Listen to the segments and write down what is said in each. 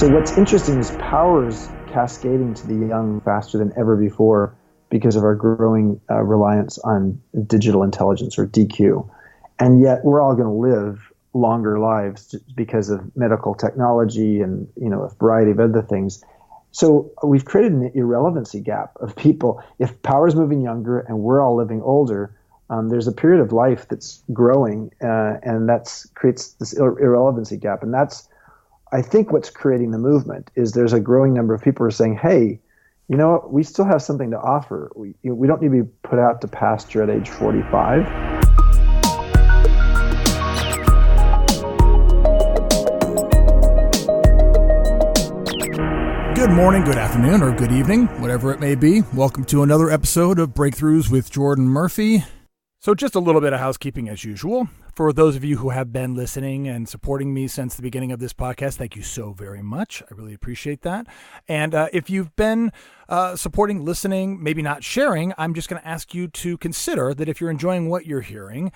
So what's interesting is power is cascading to the young faster than ever before because of our growing reliance on digital intelligence, or DQ. And yet we're all going to live longer lives because of medical technology and a variety of other things. So we've created an irrelevancy gap of people. If power is moving younger and we're all living older, there's a period of life that's growing, and that creates this irrelevancy gap. And that's, I think, what's creating the movement is there's a growing number of people who are saying, hey, you know what, we still have something to offer. We don't need to be put out to pasture at age 45. Good morning, good afternoon, or good evening, whatever it may be. Welcome to another episode of Breakthroughs with Jordan Murphy. So just a little bit of housekeeping as usual. For those of you who have been listening and supporting me since the beginning of this podcast, thank you so very much. I really appreciate that. And if you've been supporting, listening, maybe not sharing, I'm just going to ask you to consider that if you're enjoying what you're hearing,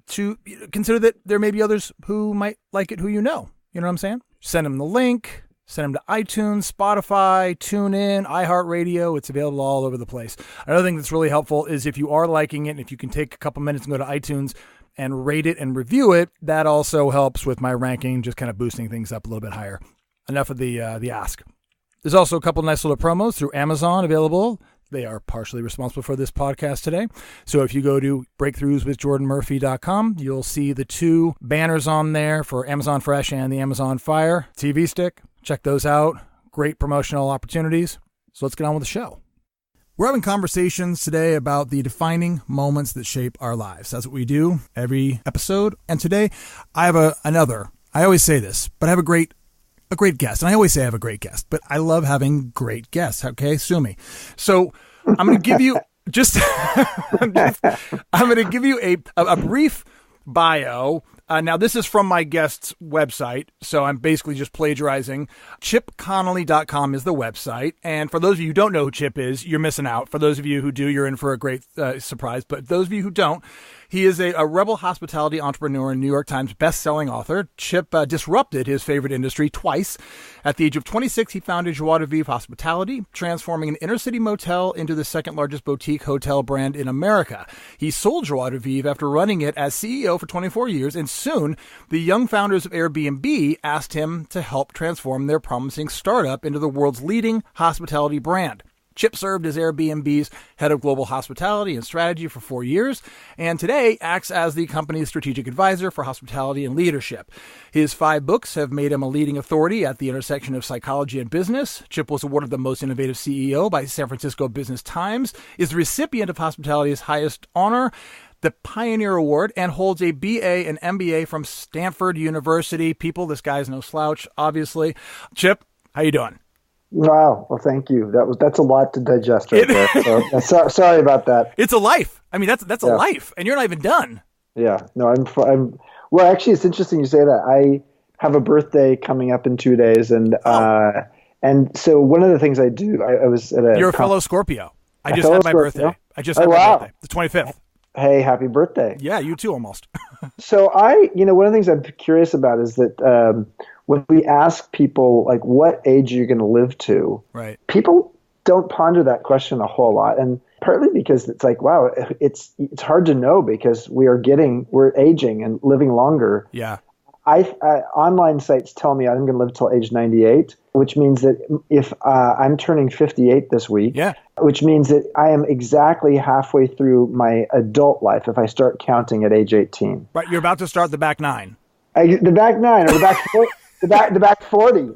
to consider that there may be others who might like it who you know. You know what I'm saying? Send them the link. Send them to iTunes, Spotify, TuneIn, iHeartRadio. It's available all over the place. Another thing that's really helpful is if you are liking it, and if you can take a couple minutes and go to iTunes and rate it and review it, that also helps with my ranking, just kind of boosting things up a little bit higher. Enough of the ask. There's also a couple nice little promos through Amazon available. They are partially responsible for this podcast today. So if you go to breakthroughswithjordanmurphy.com, you'll see the two banners on there for Amazon Fresh and the Amazon Fire TV stick. Check those out. Great promotional opportunities. So let's get on with the show. We're having conversations today about the defining moments that shape our lives. That's what we do every episode. And today I have another. I always say this, but I have a great guest. And I always say I have a great guest, but I love having great guests. Okay, sue me. So I'm going to give you I'm going to give you a brief bio. Now, this is from my guest's website, so I'm basically just plagiarizing. ChipConley.com is the website. And for those of you who don't know who Chip is, you're missing out. For those of you who do, you're in for a great surprise. But those of you who don't, he is a rebel hospitality entrepreneur and New York Times bestselling author. Chip disrupted his favorite industry twice. At the age of 26, he founded Joie de Vivre Hospitality, transforming an inner-city motel into the second largest boutique hotel brand in America. He sold Joie de Vivre after running it as CEO for 24 years, and soon the young founders of Airbnb asked him to help transform their promising startup into the world's leading hospitality brand. Chip served as Airbnb's head of global hospitality and strategy for 4 years, and today acts as the company's strategic advisor for hospitality and leadership. His 5 books have made him a leading authority at the intersection of psychology and business. Chip was awarded the most innovative CEO by San Francisco Business Times, is the recipient of hospitality's highest honor, the Pioneer Award, and holds a BA and MBA from Stanford University. People, this guy's no slouch, obviously. Chip, how you doing? Wow. Well, thank you. That's a lot to digest right there. So, sorry about that. It's a life. I mean, that's a life, and you're not even done. Yeah. No, I'm. Well, actually, it's interesting you say that. I have a birthday coming up in 2 days, and so one of the things I do, I was at a. You're a fellow Scorpio. I just had my birthday. I just had my birthday, the 25th. Hey, happy birthday. Yeah, you too, almost. So one of the things I'm curious about is that when we ask people, like, what age are you going to live to? Right. People don't ponder that question a whole lot. And partly because it's like, wow, it's hard to know because we're aging and living longer. Yeah. Online sites tell me I'm going to live till age 98, which means that if I'm turning 58 this week, which means that I am exactly halfway through my adult life if I start counting at age 18. Right, you're about to start the back 9. The back 9 or the back 40, the back 40.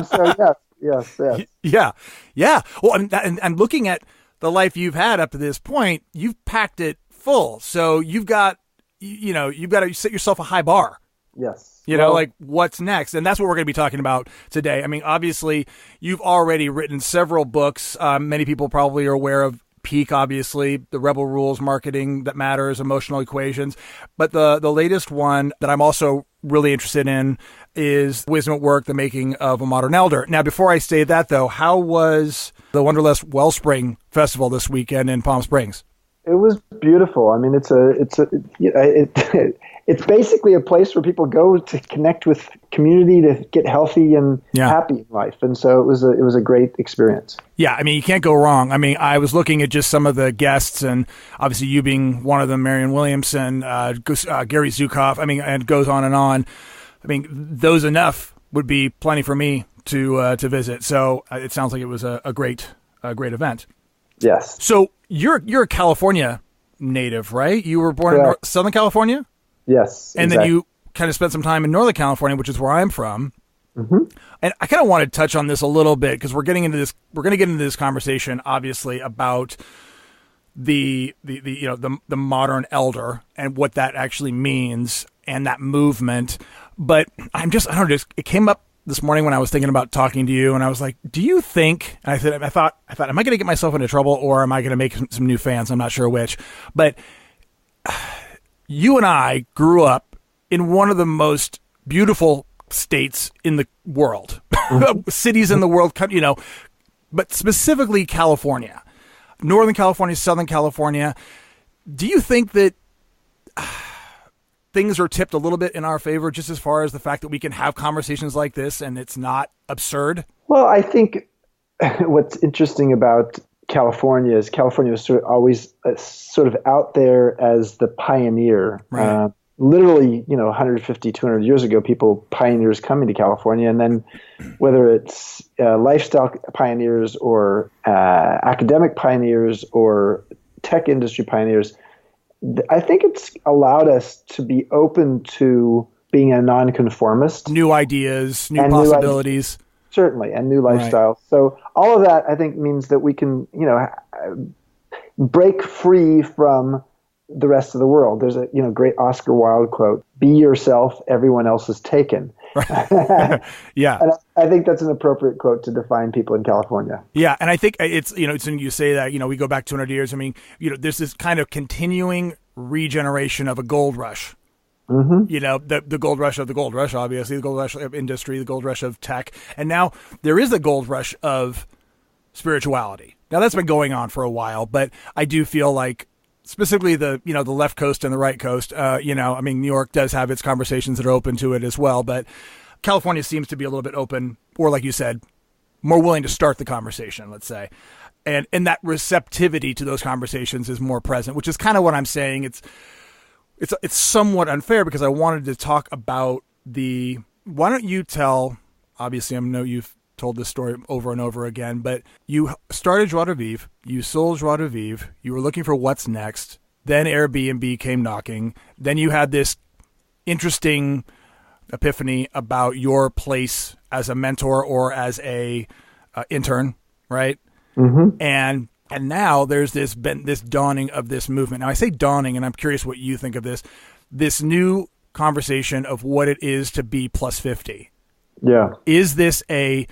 So yes. Yeah. Well, and looking at the life you've had up to this point, you've packed it full. So you've got to set yourself a high bar. Yes. Like what's next? And that's what we're going to be talking about today. I mean, obviously, you've already written several books. Many people probably are aware of Peak, obviously, the Rebel Rules, Marketing That Matters, Emotional Equations. But the latest one that I'm also really interested in is Wisdom at Work, The Making of a Modern Elder. Now, before I say that, though, how was the Wanderlust Wellspring Festival this weekend in Palm Springs? It was beautiful. I mean, it's basically a place where people go to connect with community, to get healthy and happy in life. And so it was a great experience. Yeah, I mean, you can't go wrong. I mean, I was looking at just some of the guests, and obviously you being one of them, Marianne Williamson, Gary Zukav. I mean, and it goes on and on. I mean, those enough would be plenty for me to visit. So it sounds like it was a great event. Yes. So you're a California native, right? You were born in Southern California? Yes. And then you kind of spent some time in Northern California, which is where I'm from. Mm-hmm. And I kind of want to touch on this a little bit because we're going to get into this conversation, obviously, about the modern elder and what that actually means and that movement. But I don't know, it came up this morning when I was thinking about talking to you, and I was like, do you think, and I thought, am I going to get myself into trouble, or am I going to make some new fans? I'm not sure which. But you and I grew up in one of the most beautiful states in the world, cities in the world, but specifically California, Northern California, Southern California. Do you think that things are tipped a little bit in our favor, just as far as the fact that we can have conversations like this and it's not absurd? Well, I think what's interesting about California is California was always sort of out there as the pioneer. Right. Literally, 150, 200 years ago, pioneers coming to California. And then whether it's lifestyle pioneers or academic pioneers or tech industry pioneers, I think it's allowed us to be open to being a nonconformist. New ideas, new possibilities. Certainly, and new lifestyles. Right. So all of that, I think, means that we can, break free from the rest of the world. There's a great Oscar Wilde quote: "Be yourself, everyone else is taken." Yeah, and I think that's an appropriate quote to define people in California. Yeah, and I think it's it's when you say that we go back 200 years. I mean, there's this kind of continuing regeneration of a gold rush. Mm-hmm. The gold rush of the gold rush, obviously, the gold rush of industry, the gold rush of tech, and now there is the gold rush of spirituality. Now that's been going on for a while, but I do feel like specifically the left coast and the right coast, New York does have its conversations that are open to it as well, but California seems to be a little bit open, or like you said, more willing to start the conversation, let's say. And that receptivity to those conversations is more present, which is kind of what I'm saying. It's somewhat unfair because I wanted to talk about why don't you tell, obviously I know you've told this story over and over again, but you started Joie de Vivre, you sold Joie de Vivre, you were looking for what's next, then Airbnb came knocking, then you had this interesting epiphany about your place as a mentor or as a intern, right? Mm-hmm. And now there's this dawning of this movement. Now I say dawning, and I'm curious what you think of this new conversation of what it is to be plus 50. Yeah. Is this a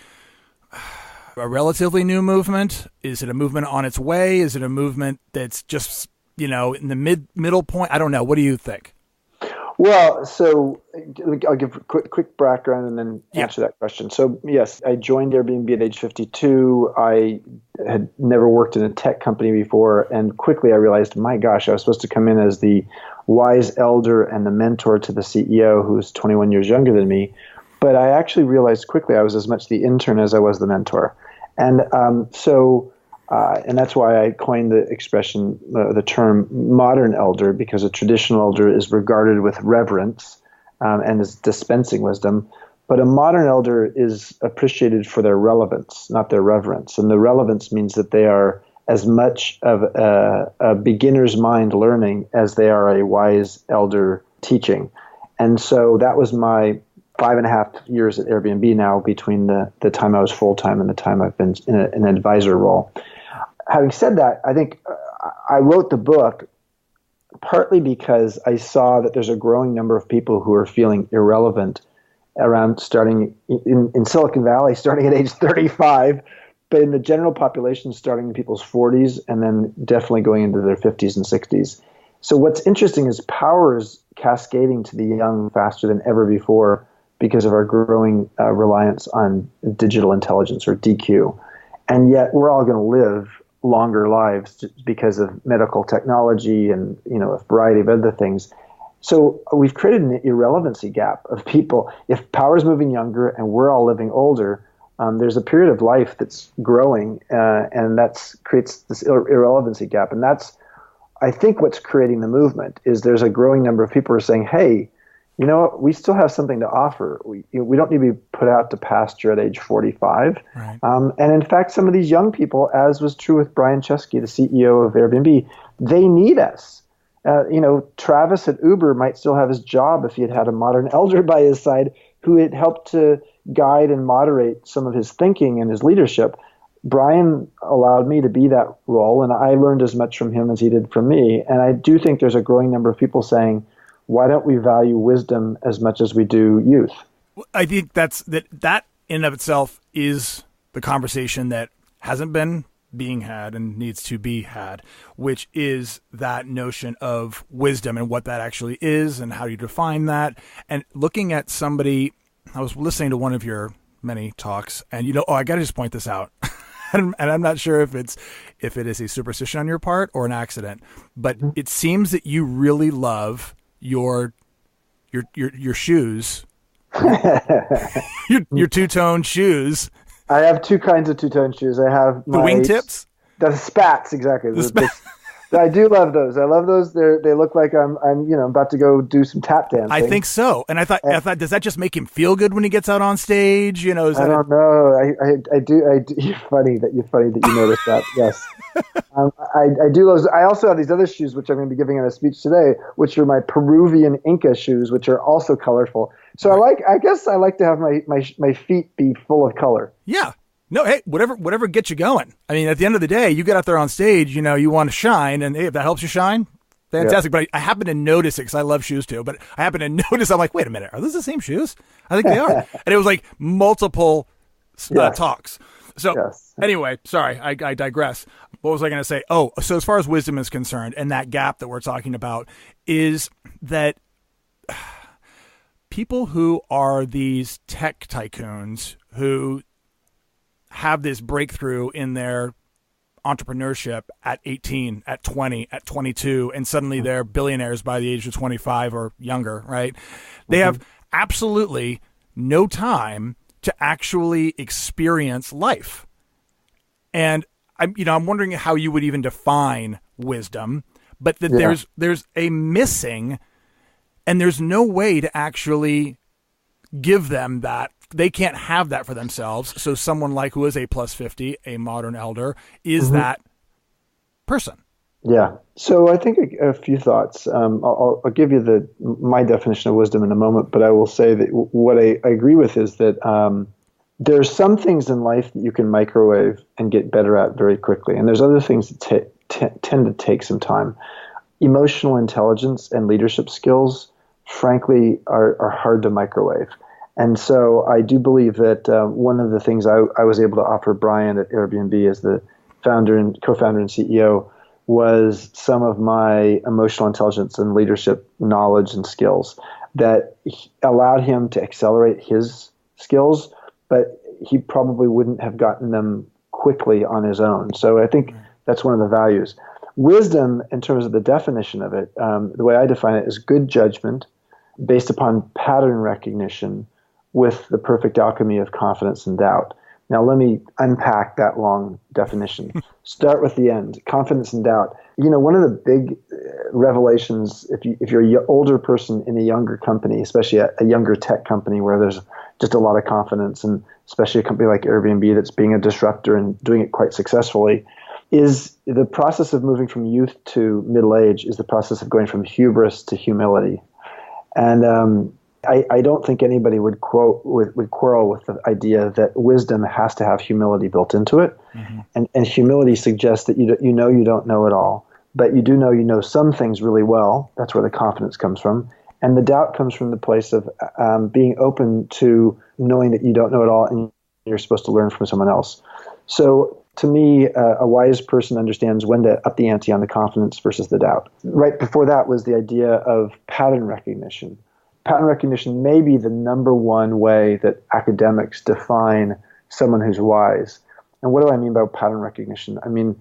relatively new movement? Is it a movement on its way? Is it a movement that's just, in the middle point? I don't know. What do you think? Well, so I'll give a quick background and then answer that question. So yes, I joined Airbnb at age 52. I had never worked in a tech company before, and quickly I realized, my gosh, I was supposed to come in as the wise elder and the mentor to the CEO, who's 21 years younger than me. But I actually realized quickly I was as much the intern as I was the mentor. And and that's why I coined the expression, the term modern elder, because a traditional elder is regarded with reverence and is dispensing wisdom. But a modern elder is appreciated for their relevance, not their reverence. And the relevance means that they are as much of a beginner's mind learning as they are a wise elder teaching. And so that was my 5.5 years at Airbnb now, between the time I was full-time and the time I've been in an advisor role. Having said that, I think I wrote the book partly because I saw that there's a growing number of people who are feeling irrelevant around starting in Silicon Valley, starting at age 35, but in the general population starting in people's 40s and then definitely going into their 50s and 60s. So what's interesting is power is cascading to the young faster than ever before because of our growing reliance on digital intelligence, or DQ. And yet we're all going to live longer lives just because of medical technology and, a variety of other things. So we've created an irrelevancy gap of people. If power is moving younger and we're all living older, there's a period of life that's growing, and that creates this irrelevancy gap. And that's, I think, what's creating the movement is there's a growing number of people who are saying, hey, you know what, we still have something to offer. We don't need to be put out to pasture at age 45. Right. And in fact, some of these young people, as was true with Brian Chesky, the CEO of Airbnb, they need us. Travis at Uber might still have his job if he had a modern elder by his side who had helped to guide and moderate some of his thinking and his leadership. Brian allowed me to be that role, and I learned as much from him as he did from me. And I do think there's a growing number of people saying, why don't we value wisdom as much as we do youth? I think that in and of itself is the conversation that hasn't been being had and needs to be had, which is that notion of wisdom and what that actually is and how you define that. And looking at somebody, I was listening to one of your many talks, and I got to just point this out. And I'm not sure if it is a superstition on your part or an accident, but it seems that you really love your shoes, your two-tone shoes. I have two kinds of two-tone shoes. I have the wingtips, the spats, exactly. I do love those. I love those. They look like I'm about to go do some tap dancing. I think so. And I thought, does that just make him feel good when he gets out on stage? I don't know. I do. You're funny that you noticed that. Yes. I do those. I also have these other shoes, which I'm going to be giving in a speech today, which are my Peruvian Inca shoes, which are also colorful. So I guess I like to have my feet be full of color. Yeah. No, hey, whatever gets you going. I mean, at the end of the day, you get out there on stage, you want to shine, and hey, if that helps you shine, fantastic. Yeah. But I happen to notice it because I love shoes too. But I happen to notice, I'm like, wait a minute, are those the same shoes? I think they are. And it was like multiple talks. So Anyway, sorry, I digress. What was I going to say? Oh, so as far as wisdom is concerned, and that gap that we're talking about is that people who are these tech tycoons who have this breakthrough in their entrepreneurship at 18, at 20, at 22, and suddenly they're billionaires by the age of 25 or younger, right? They have absolutely no time to actually experience life. And I'm wondering how you would even define wisdom, but that there's a missing, and there's no way to actually give them that. They can't have that for themselves. So someone like who is a plus 50, a modern elder, is that person. Yeah. So I think a few thoughts. I'll give you my definition of wisdom in a moment, but I will say that what I agree with is that there are some things in life that you can microwave and get better at very quickly, and there's other things that tend to take some time. Emotional intelligence and leadership skills, frankly, are hard to microwave. And so I do believe that one of the things I was able to offer Brian at Airbnb as the co-founder and CEO was some of my emotional intelligence and leadership knowledge and skills that allowed him to accelerate his skills, but he probably wouldn't have gotten them quickly on his own. So I think that's one of the values. Wisdom, in terms of the definition of it, the way I define it is good judgment based upon pattern recognition with the perfect alchemy of confidence and doubt. Now, let me unpack that long definition. Start with the end. Confidence and doubt. One of the big revelations, if you're an older person in a younger company, especially a younger tech company where there's just a lot of confidence, and especially a company like Airbnb that's being a disruptor and doing it quite successfully, is the process of moving from youth to middle age is the process of going from hubris to humility. And I don't think anybody would quarrel with the idea that wisdom has to have humility built into it. And humility suggests that you don't know it all, but you do know some things really well. That's where the confidence comes from. And the doubt comes from the place of being open to knowing that you don't know it all and you're supposed to learn from someone else. So to me, a wise person understands when to up the ante on the confidence versus the doubt. Right before that was the idea of pattern recognition. Pattern recognition may be the number one way that academics define someone who's wise. And what do I mean by pattern recognition? I mean,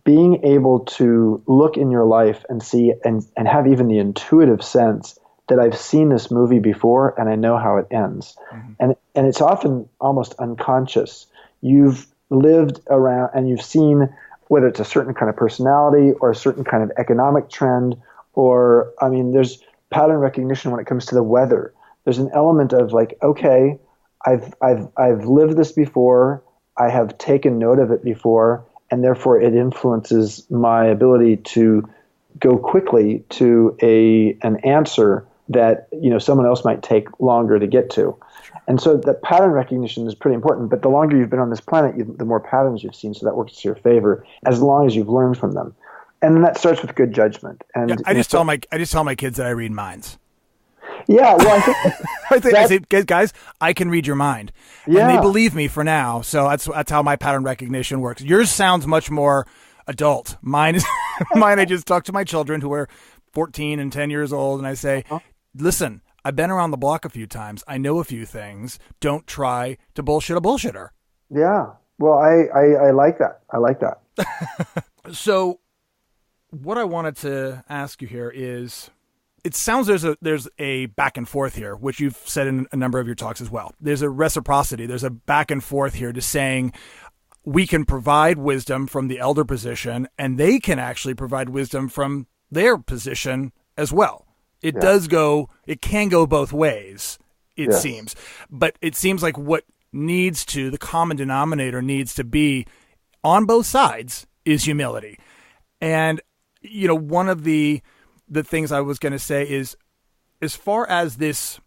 being able to look in your life and see and have even the intuitive sense that I've seen this movie before and I know how it ends. Mm-hmm. And it's often almost unconscious. You've lived around and you've seen whether it's a certain kind of personality or a certain kind of economic trend, or, I mean, there's pattern recognition when it comes to the weather. There's an element of like, okay, I've lived this before, I have taken note of it before, and therefore it influences my ability to go quickly to an answer that, you know, someone else might take longer to get to. And so the pattern recognition is pretty important, but the longer you've been on this planet, the more patterns you've seen, so that works to your favor, as long as you've learned from them. And then that starts with good judgment. And yeah, I just tell my kids that I read minds. Yeah, well, I think I say, guys, I can read your mind. Yeah. And they believe me for now, so that's how my pattern recognition works. Yours sounds much more adult. Mine I just talk to my children who are 14 and 10 years old, and I say, listen, I've been around the block a few times. I know a few things. Don't try to bullshit a bullshitter. Yeah. Well, I like that. I like that. So what I wanted to ask you here is, it sounds there's a back and forth here, which you've said in a number of your talks as well. There's a reciprocity. There's a back and forth here to saying we can provide wisdom from the elder position, and they can actually provide wisdom from their position as well. It can go both ways, it seems. But it seems like the common denominator needs to be on both sides is humility. And, you know, one of the things I was going to say is, as far as this,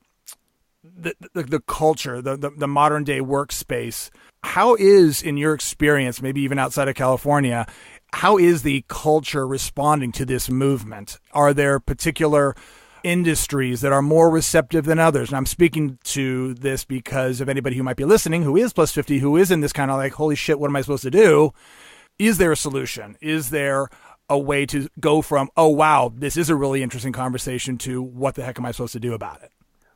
the culture, the modern day workspace, how is, in your experience, maybe even outside of California, how is the culture responding to this movement? Are there particular industries that are more receptive than others? And I'm speaking to this because of anybody who might be listening, who is plus 50, who is in this kind of like, holy shit, what am I supposed to do? Is there a solution? Is there a way to go from, oh, wow, this is a really interesting conversation, to what the heck am I supposed to do about it?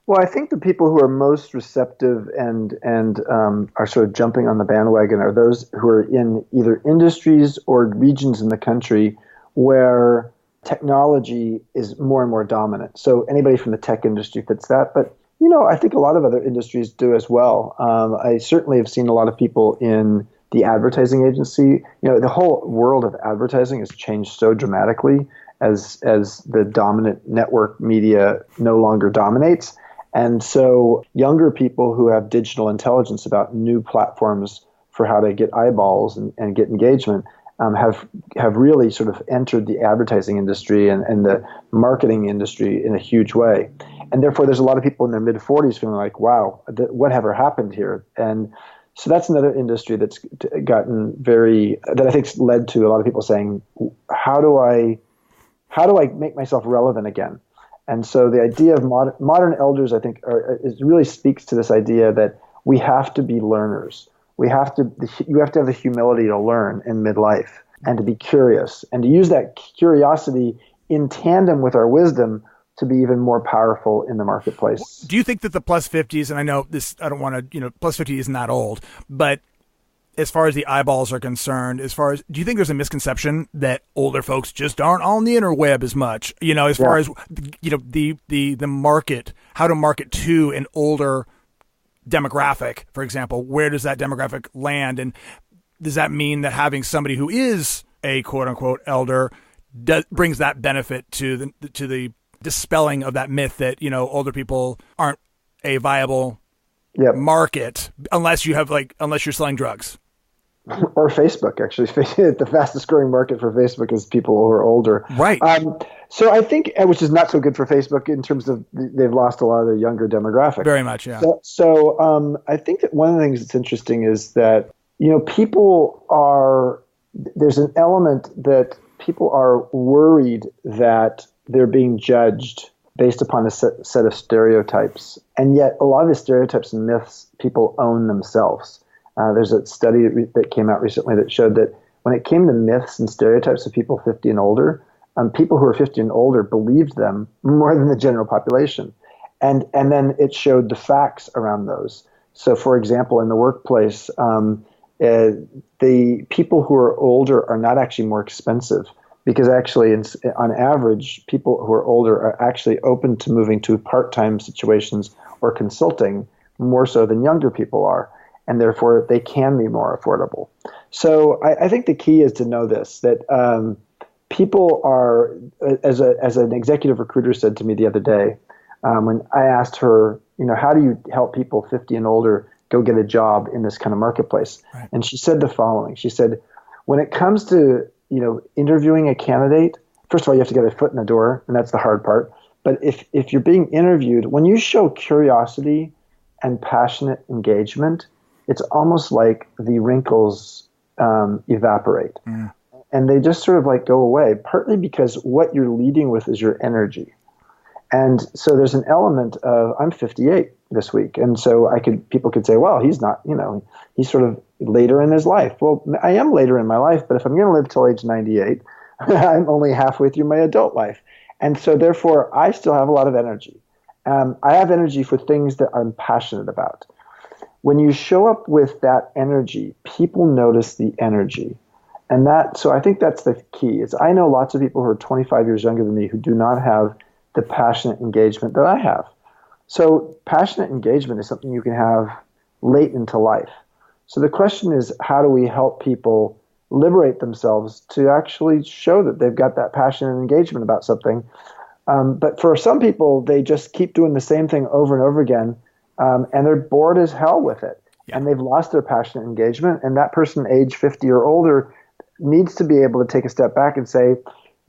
Well, I think the people who are most receptive and are sort of jumping on the bandwagon are those who are in either industries or regions in the country where technology is more and more dominant. So anybody from the tech industry fits that. But, you know, I think a lot of other industries do as well. I certainly have seen a lot of people in the advertising agency. You know, the whole world of advertising has changed so dramatically as the dominant network media no longer dominates. And so younger people who have digital intelligence about new platforms for how to get eyeballs and get engagement have really sort of entered the advertising industry and the marketing industry in a huge way. And therefore, there's a lot of people in their mid-40s feeling like, wow, whatever happened here? And so that's another industry that's gotten that I think's led to a lot of people saying, how do I make myself relevant again? And so the idea of modern elders, I think, really speaks to this idea that we have to be learners. You have to have the humility to learn in midlife and to be curious and to use that curiosity in tandem with our wisdom to be even more powerful in the marketplace. Do you think that the plus 50s, and I know this, I don't want to, plus 50 isn't that old, but as far as the eyeballs are concerned, do you think there's a misconception that older folks just aren't on the interweb as much? You know, as far as, the market, how to market to an older demographic, for example, where does that demographic land? And does that mean that having somebody who is a quote unquote elder brings that benefit to the dispelling of that myth that, older people aren't a viable market unless you're selling drugs? Or Facebook, actually. The fastest growing market for Facebook is people who are older. Right. So I think, which is not so good for Facebook in terms of they've lost a lot of their younger demographic. Very much, yeah. So I think that one of the things that's interesting is that, there's an element that people are worried that they're being judged based upon a set of stereotypes. And yet a lot of the stereotypes and myths people own themselves. There's a study that came out recently that showed that when it came to myths and stereotypes of people 50 and older, people who are 50 and older believed them more than the general population. And then it showed the facts around those. So, for example, in the workplace, the people who are older are not actually more expensive, because actually, on average, people who are older are actually open to moving to part-time situations or consulting more so than younger people are, and therefore they can be more affordable. So I think the key is to know this, that people are, as an executive recruiter said to me the other day, when I asked her, how do you help people 50 and older go get a job in this kind of marketplace? Right. And she said the following. She said, when it comes to interviewing a candidate, first of all, you have to get a foot in the door, and that's the hard part. But if you're being interviewed, when you show curiosity and passionate engagement, it's almost like the wrinkles evaporate. Mm. And they just sort of like go away, partly because what you're leading with is your energy. And so there's an element of, I'm 58 this week. And so people could say, well, he's not, he's sort of later in his life. Well, I am later in my life, but if I'm going to live till age 98, I'm only halfway through my adult life. And so therefore, I still have a lot of energy. I have energy for things that I'm passionate about. When you show up with that energy, people notice the energy. So I think that's the key. I know lots of people who are 25 years younger than me who do not have the passionate engagement that I have. So passionate engagement is something you can have late into life. So the question is, how do we help people liberate themselves to actually show that they've got that passion and engagement about something? But for some people, they just keep doing the same thing over and over again, and they're bored as hell with it. Yeah. And they've lost their passionate engagement. And that person age 50 or older needs to be able to take a step back and say,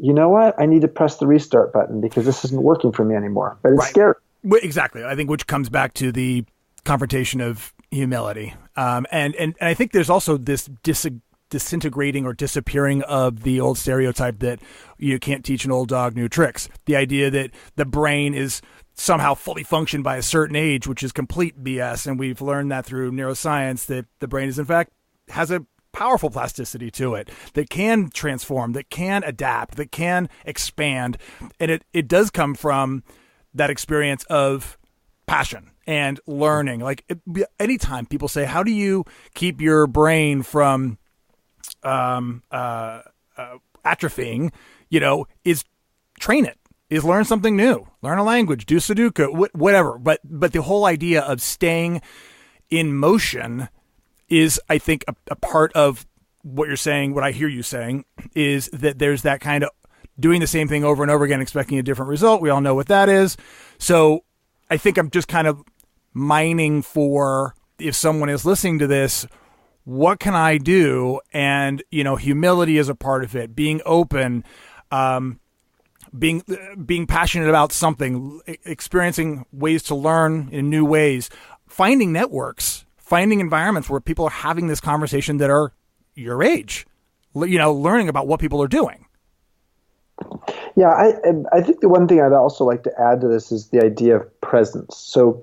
you know what? I need to press the restart button because this isn't working for me anymore. But it's scary. Exactly. I think which comes back to the confrontation of humility. And I think there's also this disintegrating or disappearing of the old stereotype that you can't teach an old dog new tricks. The idea that the brain is somehow fully functioned by a certain age, which is complete BS. And we've learned that through neuroscience, that the brain is in fact has a powerful plasticity to it that can transform, that can adapt, that can expand. And it does come from that experience of passion and learning. Like anytime people say, how do you keep your brain from atrophying, is train it, is learn something new, learn a language, do Sudoku, whatever. But the whole idea of staying in motion is, I think, a part of what you're saying, what I hear you saying, is that there's that kind of doing the same thing over and over again, expecting a different result. We all know what that is. So I think I'm just kind of mining for, if someone is listening to this, what can I do? And, humility is a part of it, being open, being passionate about something, experiencing ways to learn in new ways, finding networks, finding environments where people are having this conversation that are your age, learning about what people are doing. Yeah, I think the one thing I'd also like to add to this is the idea of presence. So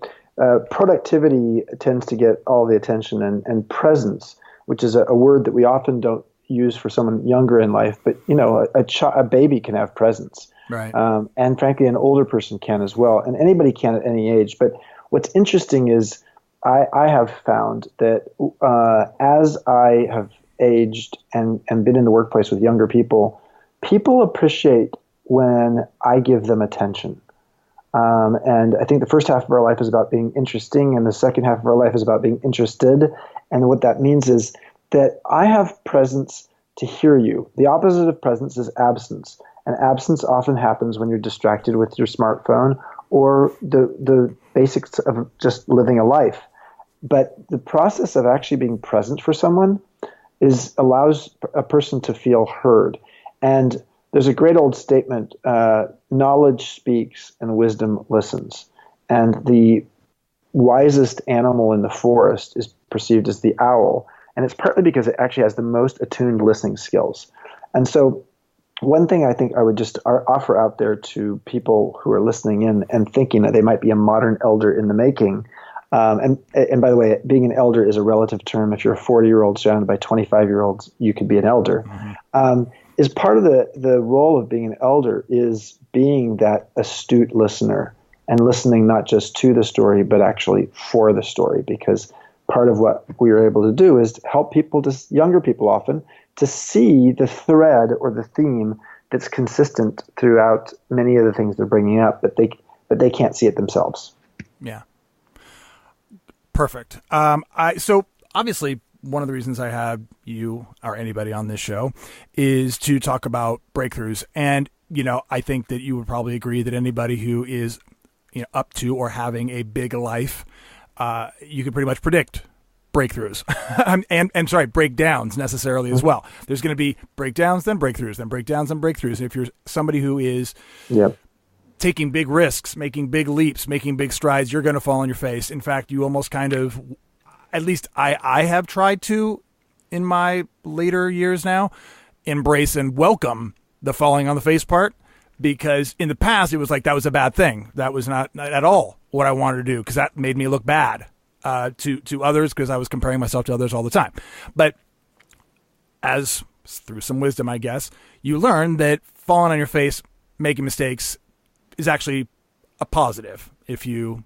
productivity tends to get all the attention, and presence, which is a word that we often don't use for someone younger in life, but a baby can have presence. Right. And frankly, an older person can as well, and anybody can at any age. But what's interesting is I have found that as I have aged and been in the workplace with younger people appreciate when I give them attention. And I think the first half of our life is about being interesting, and the second half of our life is about being interested. And what that means is that I have presence to hear you. The opposite of presence is absence. And absence often happens when you're distracted with your smartphone or the basics of just living a life. But the process of actually being present for someone allows a person to feel heard. And there's a great old statement, knowledge speaks and wisdom listens. And the wisest animal in the forest is perceived as the owl. And it's partly because it actually has the most attuned listening skills. And so one thing I think I would just offer out there to people who are listening in and thinking that they might be a modern elder in the making, and by the way, being an elder is a relative term. If you're a 40-year-old surrounded by 25-year-olds, you could be an elder. Mm-hmm. Is part of the role of being an elder is being that astute listener and listening not just to the story, but actually for the story, because part of what we were able to do is to help people, younger people often, to see the thread or the theme that's consistent throughout many of the things they're bringing up, but they can't see it themselves. Yeah. Perfect. So obviously one of the reasons I have you or anybody on this show is to talk about breakthroughs. And, I think that you would probably agree that anybody who is, up to or having a big life, you can pretty much predict breakthroughs and breakdowns necessarily as well. There's going to be breakdowns, then breakthroughs, then breakdowns, then breakthroughs. If you're somebody who is taking big risks, making big leaps, making big strides, you're going to fall on your face. In fact, you almost kind of, at least I have tried to, in my later years now, embrace and welcome the falling on the face part, because in the past it was like that was a bad thing. That was not at all what I wanted to do, because that made me look bad to others, because I was comparing myself to others all the time. But as through some wisdom, I guess, you learn that falling on your face, making mistakes is actually a positive if you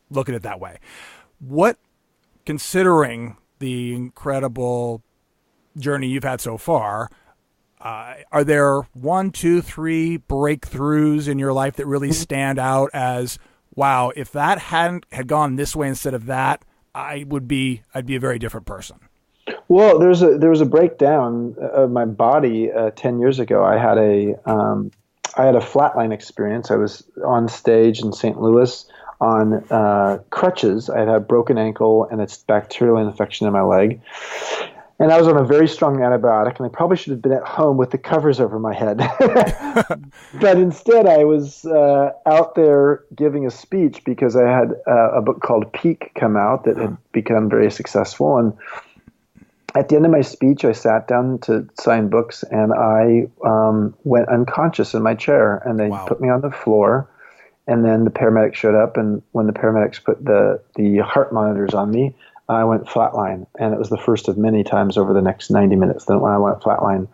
look at it that way. What, considering the incredible journey you've had so far, are there 1, 2, 3 breakthroughs in your life that really stand out as, wow, if that had gone this way instead of that, I'd be a very different person? Well, there was a breakdown of my body 10 years ago. I had a flatline experience. I was on stage in St. Louis on crutches. I had a broken ankle and a bacterial infection in my leg. And I was on a very strong antibiotic, and I probably should have been at home with the covers over my head. But instead, I was out there giving a speech because I had a book called Peak come out that had become very successful. And at the end of my speech, I sat down to sign books, and I went unconscious in my chair, and they put me on the floor. And then the paramedics showed up, and when the paramedics put the heart monitors on me, I went flatline, and it was the first of many times over the next 90 minutes that when I went flatline.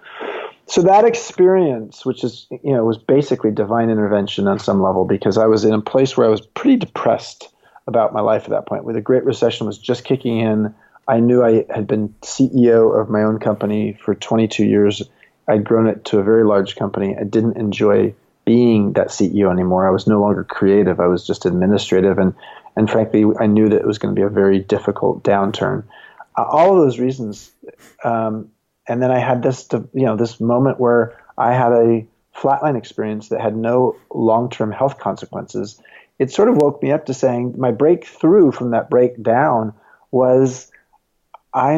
So that experience, which is, was basically divine intervention on some level, because I was in a place where I was pretty depressed about my life at that point, where the Great Recession was just kicking in. I knew I had been CEO of my own company for 22 years. I'd grown it to a very large company. I didn't enjoy being that CEO anymore. I was no longer creative. I was just administrative. And frankly, I knew that it was going to be a very difficult downturn. All of those reasons. And then I had this moment where I had a flatline experience that had no long-term health consequences. It sort of woke me up to saying my breakthrough from that breakdown was I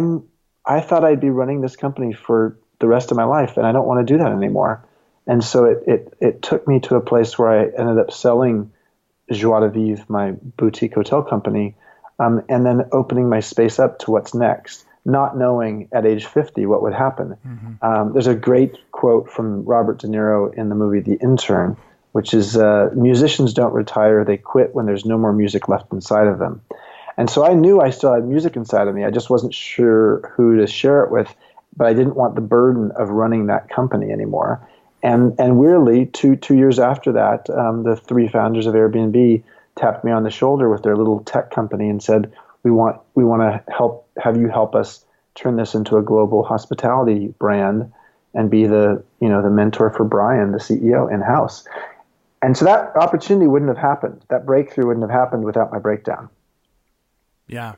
thought I'd be running this company for the rest of my life, and I don't want to do that anymore. And so it took me to a place where I ended up selling Joie de Vivre, my boutique hotel company, and then opening my space up to what's next, not knowing at age 50 what would happen. Mm-hmm. There's a great quote from Robert De Niro in the movie The Intern, which is, musicians don't retire, they quit when there's no more music left inside of them. And so I knew I still had music inside of me. I just wasn't sure who to share it with, but I didn't want the burden of running that company anymore. And weirdly, two years after that, the 3 founders of Airbnb tapped me on the shoulder with their little tech company and said, "We want to have you help us turn this into a global hospitality brand and be the mentor for Brian, the CEO, in house." And so that opportunity wouldn't have happened. That breakthrough wouldn't have happened without my breakdown. Yeah.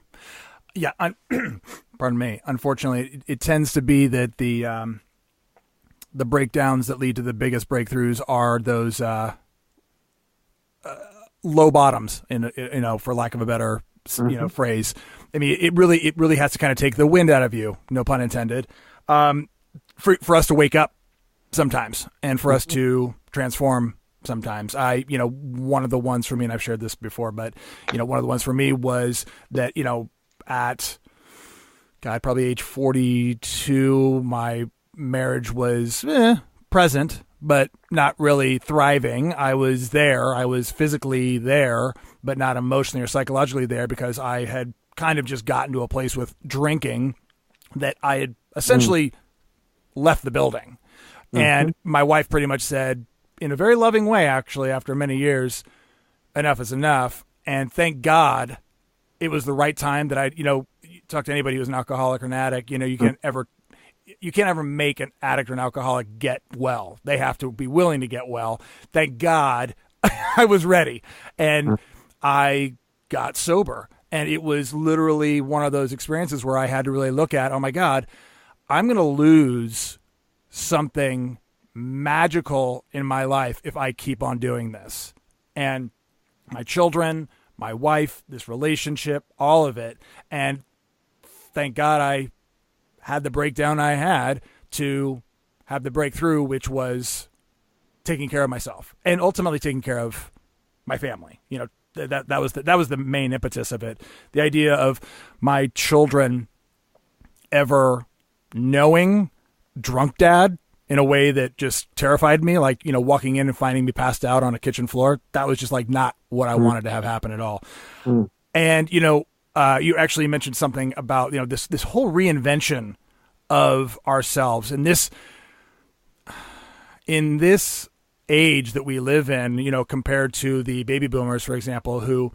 Pardon me. Unfortunately, it tends to be that the breakdowns that lead to the biggest breakthroughs are those low bottoms, for lack of a better phrase. I mean, it really has to kind of take the wind out of you, no pun intended, for us to wake up sometimes and for us to transform sometimes. One of the ones for me, and I've shared this before, but one of the ones for me was that at probably age 42, my marriage was present, but not really thriving. I was there. I was physically there, but not emotionally or psychologically there, because I had kind of just gotten to a place with drinking that I had essentially left the building. Mm-hmm. And my wife pretty much said, in a very loving way, actually, after many years, enough is enough. And thank God it was the right time that to talk to anybody who's an alcoholic or an addict, you can't ever make an addict or an alcoholic get well. They have to be willing to get well. Thank God I was ready, and I got sober. And it was literally one of those experiences where I had to really look at, oh my God, I'm going to lose something magical in my life if I keep on doing this. And my children, my wife, this relationship, all of it. And thank God I had the breakdown I had to have the breakthrough, which was taking care of myself and ultimately taking care of my family. That was the main impetus of it. The idea of my children ever knowing drunk dad in a way that just terrified me, like, walking in and finding me passed out on a kitchen floor. That was just like not what I wanted to have happen at all. And, you actually mentioned something about, this whole reinvention of ourselves and in this age that we live in, compared to the baby boomers, for example, who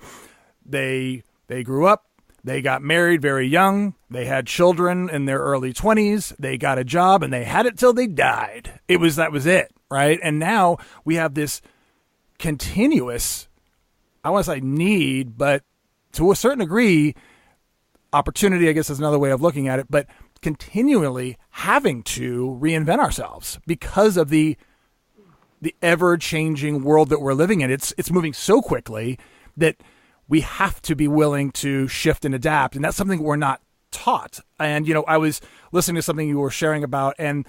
they grew up, they got married very young, they had children in their early 20s, they got a job, and they had it till they died. That was it, right? And now we have this continuous, I want to say need, but to a certain degree, opportunity, I guess is another way of looking at it, but continually having to reinvent ourselves because of the ever-changing world that we're living in. It's moving so quickly that we have to be willing to shift and adapt. And that's something we're not taught. And, I was listening to something you were sharing about, and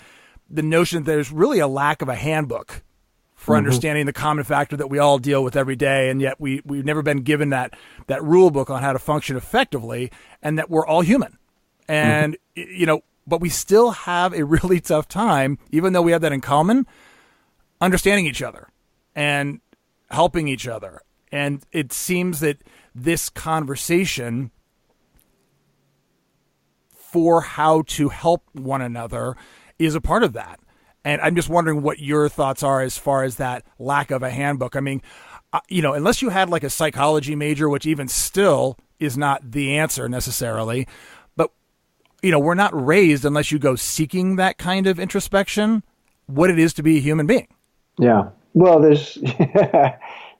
the notion that there's really a lack of a handbook for understanding the common factor that we all deal with every day. And yet we've never been given that rule book on how to function effectively, and that we're all human. And, but we still have a really tough time, even though we have that in common, understanding each other and helping each other. And it seems that this conversation for how to help one another is a part of that. And I'm just wondering what your thoughts are as far as that lack of a handbook. I mean, unless you had like a psychology major, which even still is not the answer necessarily, but, we're not raised unless you go seeking that kind of introspection, what it is to be a human being. Yeah. Well,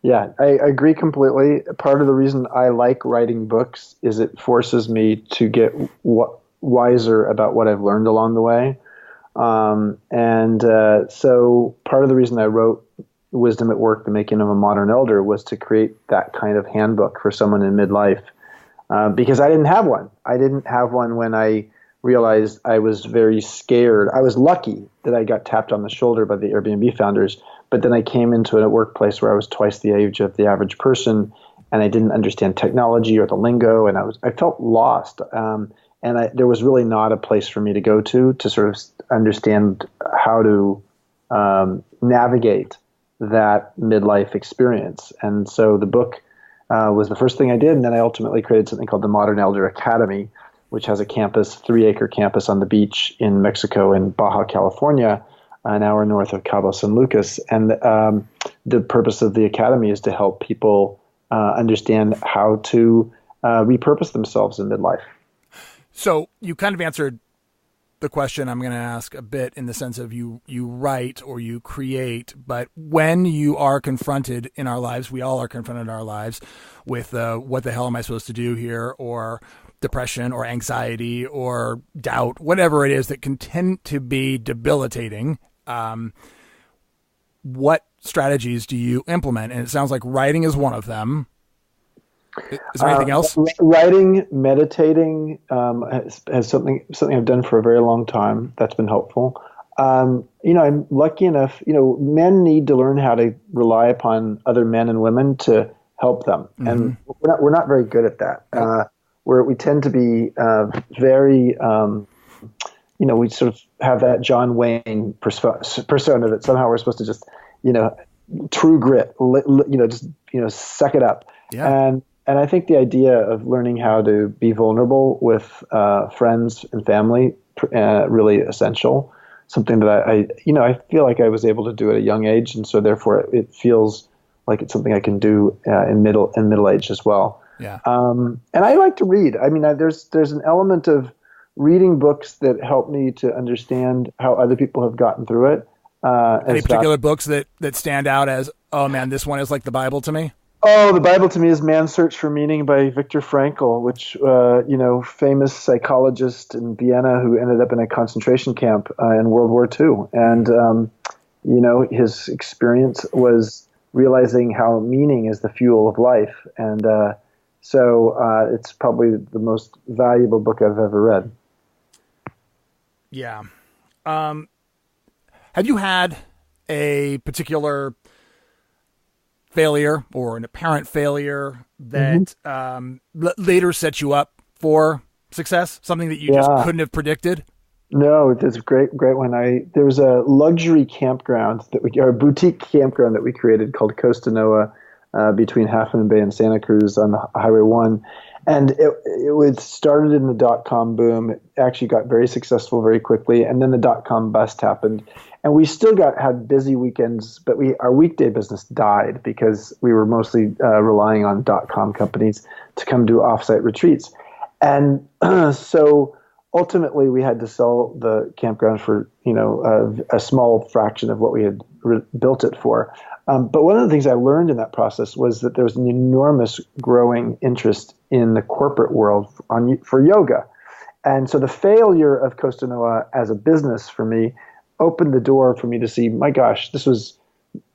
yeah, I agree completely. Part of the reason I like writing books is it forces me to get wiser about what I've learned along the way. So part of the reason I wrote Wisdom at Work, The Making of a Modern Elder, was to create that kind of handbook for someone in midlife, because I didn't have one. I didn't have one when I realized I was very scared. I was lucky that I got tapped on the shoulder by the Airbnb founders, but then I came into a workplace where I was twice the age of the average person, and I didn't understand technology or the lingo, and I felt lost. There was really not a place for me to go to sort of understand how to navigate that midlife experience. And so the book was the first thing I did, and then I ultimately created something called the Modern Elder Academy, which has a 3-acre campus on the beach in Mexico in Baja California, an hour north of Cabo San Lucas. And the purpose of the academy is to help people understand how to repurpose themselves in midlife. So you kind of answered the question I'm going to ask a bit, in the sense of you write or you create, but when you are confronted in our lives, we all are confronted in our lives with what the hell am I supposed to do here, or depression or anxiety or doubt, whatever it is that can tend to be debilitating, what strategies do you implement? And it sounds like writing is one of them. Is there anything else? Writing, meditating has something I've done for a very long time. That's been helpful. I'm lucky enough, men need to learn how to rely upon other men and women to help them. Mm-hmm. And we're not very good at that. We tend to be very, we sort of have that John Wayne persona that somehow we're supposed to just, true grit, suck it up. Yeah. And I think the idea of learning how to be vulnerable with friends and family really essential. Something that I feel like I was able to do at a young age, and so therefore it feels like it's something I can do in middle age as well. Yeah. And I like to read. I mean, there's an element of reading books that help me to understand how other people have gotten through it. Any particular books that stand out as, oh man, this one is like the Bible to me? Oh, the Bible to me is Man's Search for Meaning by Viktor Frankl, which, famous psychologist in Vienna who ended up in a concentration camp in World War II. And, his experience was realizing how meaning is the fuel of life. And so it's probably the most valuable book I've ever read. Yeah. Have you had a particular failure or an apparent failure that later set you up for success? Something that you just couldn't have predicted? No, it's a great one. There was a luxury campground or a boutique campground that we created called Costa Noa between Half Moon Bay and Santa Cruz on the Highway 1. And it started in the dot-com boom. It actually got very successful very quickly. And then the dot-com bust happened. And we still had busy weekends, but our weekday business died because we were mostly relying on dot-com companies to come do offsite retreats. And so ultimately we had to sell the campground for, a small fraction of what we had built it for. But one of the things I learned in that process was that there was an enormous growing interest in the corporate world for yoga. And so the failure of Costa Noa as a business for me opened the door for me to see, my gosh, this was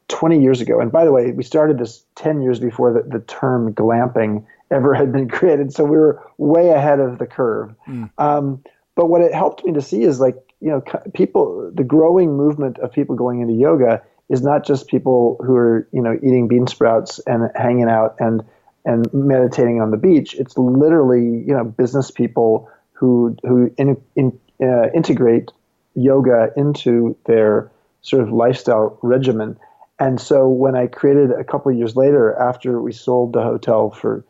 20 years ago. And by the way, we started this 10 years before the term glamping ever had been created. So we were way ahead of the curve. But what it helped me to see is people, the growing movement of people going into yoga is not just people who are, eating bean sprouts and hanging out and meditating on the beach. It's literally, business people who integrate yoga into their sort of lifestyle regimen. And so when I created a couple of years later, after we sold the hotel for,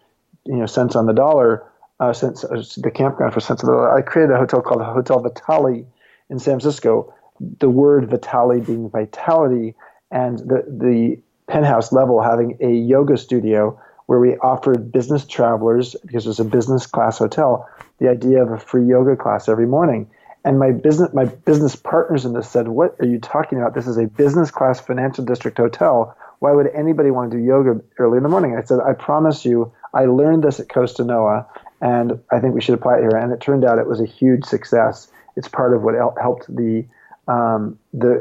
cents on the dollar, the campground for cents on the dollar, I created a hotel called Hotel Vitale in San Francisco. The word Vitale being vitality, and the penthouse level having a yoga studio where we offered business travelers, because it was a business class hotel, the idea of a free yoga class every morning. And my business partners in this said, "What are you talking about? This is a business class financial district hotel. Why would anybody want to do yoga early in the morning?" I said, "I promise you, I learned this at Costa Noa, and I think we should apply it here." And it turned out it was a huge success. It's part of what helped the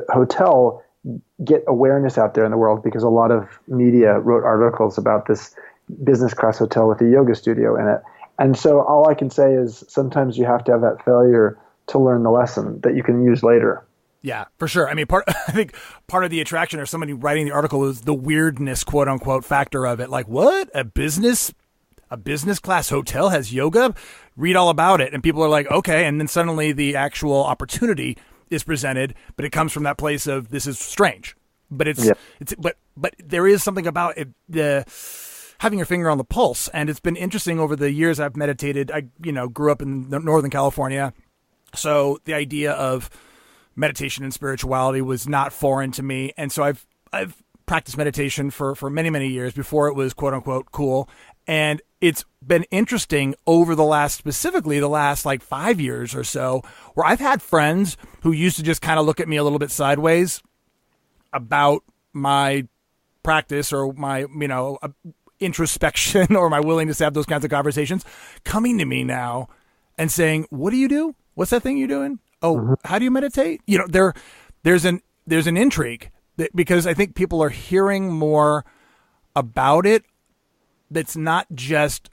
hotel get awareness out there in the world, because a lot of media wrote articles about this business class hotel with a yoga studio in it. And so all I can say is sometimes you have to have that failure to learn the lesson that you can use later. Yeah, for sure. I mean, I think part of the attraction, or somebody writing the article, is the weirdness, quote unquote, factor of it. Like, what? A business class hotel has yoga? Read all about it. And people are like, okay. And then suddenly the actual opportunity is presented, but it comes from that place of, this is strange. But but there is something about it, having your finger on the pulse. And it's been interesting over the years I've meditated. I, grew up in Northern California. So the idea of meditation and spirituality was not foreign to me. And so I've practiced meditation for many, many years before it was quote unquote cool. And it's been interesting over specifically the last like 5 years or so, where I've had friends who used to just kind of look at me a little bit sideways about my practice or my, introspection or my willingness to have those kinds of conversations, coming to me now and saying, "What do you do? What's that thing you're doing? Oh, How do you meditate?" There's an intrigue because I think people are hearing more about it. That's not just